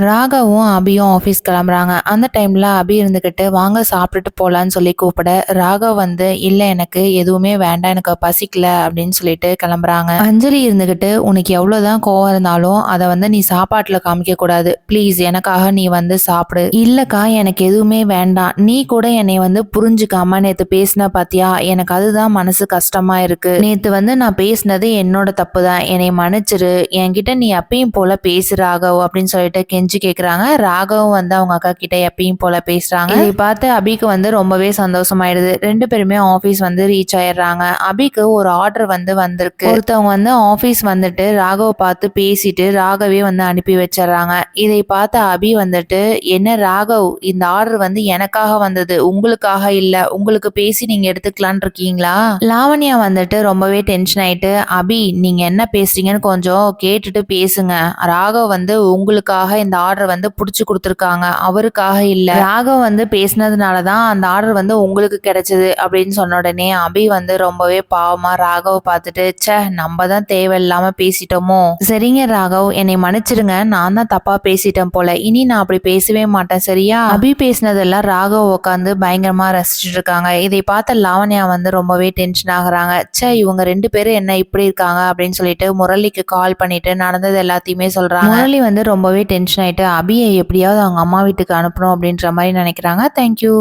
ராகவும் அபியும் office கிளம்புறாங்க. அந்த டைம்ல அபி இருந்துக்கிட்டு வாங்க சாப்பிட்டுட்டு போலான்னு சொல்லி கூப்பிட, ராகவ் வந்து இல்ல எனக்கு எதுவுமே வேண்டாம், எனக்கு பசிக்கல அப்படின்னு சொல்லிட்டு கிளம்புறாங்க. அஞ்சலி இருந்துக்கிட்டு உனக்கு எவ்வளவுதான் கோவம் இருந்தாலும் அதை வந்து நீ சாப்பாட்டுல காமிக்க கூடாது, ப்ளீஸ் எனக்காக நீ வந்து சாப்பிடு. இல்லக்கா எனக்கு எதுவுமே வேண்டாம், நீ கூட என்னை வந்து புரிஞ்சுக்காம நேத்து பேசின பாத்தியா, எனக்கு அதுதான் மனசு கஷ்டமா இருக்கு. நேத்து வந்து நான் பேசினது என்னோட தப்பு தான், என்னை மன்னிச்சிரு, என்கிட்ட நீ அப்பயும் போல பேசு ராகவ் அப்படின்னு சொல்லிட்டு கெஞ்சி கேக்குறாங்க. ராகவும் வந்து அவங்க அக்கா கிட்ட எப்பயும் போல பேசுறாங்க. இதை பார்த்து அபிக்கு வந்து ரொம்பவே சந்தோஷமாயிடுது. ரெண்டு பேருமே ஆபீஸ் வந்து ரீச் ஆயிடுறாங்க. அபிக்கு ஒரு ஆர்டர் வந்து வந்திருக்கு. ஒருத்தவங்க வந்து ஆபீஸ் வந்துட்டு ராகவ பார்த்து பேசிட்டு ராகவே வந்து அனுப்பி வச்சிடறாங்க. இதை பார்த்த அபி வந்துட்டு என்ன ராகவ், இந்த ஆர்டர் வந்து எனக்காக வந்தது, உங்களுக்காக இல்ல, உங்களுக்கு பேசி நீங்க எடுத்துக்கலான் இருக்கீங்களா? லாவண்யா வந்துட்டு ரொம்பவே டென்ஷன் ஆயிட்டு அபி நீங்க என்ன பேசுறீங்கன்னு கொஞ்சம் கேட்டுட்டு பேசுங்க, ராகவ் வந்து உங்களுக்காக இந்த ஆர்டர் வந்து புடிச்சு கொடுத்துருக்காங்க, அவருக்காக இல்ல, ராகவ் வந்து பேசினதுனாலதான் அந்த ஆர்டர் வந்து உங்களுக்கு கிடைச்சது அப்படின்னு சொன்ன உடனே அபி வந்து ரொம்பவே பாவமா ராகவ் பார்த்துட்டு ச்சே நம்ம தான் தேவையில்லாம பேசிட்டோமோ, சரிங்க ராகவ் என்னை மன்னிச்சிருங்க, நான் தான் தப்பா பேசிட்டேன் போல, இனி நான் அப்படி பேசவே மாட்டேன் சரியா? அபி பேசினதெல்லாம் ராகவ் உட்காந்து பயங்கரமா ரசிச்சுட்டு இருக்காங்க. இதை பார்த்த லாவண்யா வந்து ரொம்பவே டென்ஷன் ஆகுறாங்க. ச்சே இவங்க ரெண்டு பேரும் என்ன இப்படி இருக்காங்க அப்படின்னு சொல்லிட்டு முரளிக்கு கால் பண்ணிட்டு நடந்தது எல்லாத்தையுமே சொல்றாங்க. முரளி வந்து ரொம்பவே டென்ஷன் ஆயிட்டு அபியை எப்படியாவது அவங்க அம்மா வீட்டுக்கு அனுப்பணும் அப்படின்ற மாதிரி நினைக்கிறாங்க. தேங்க்யூ.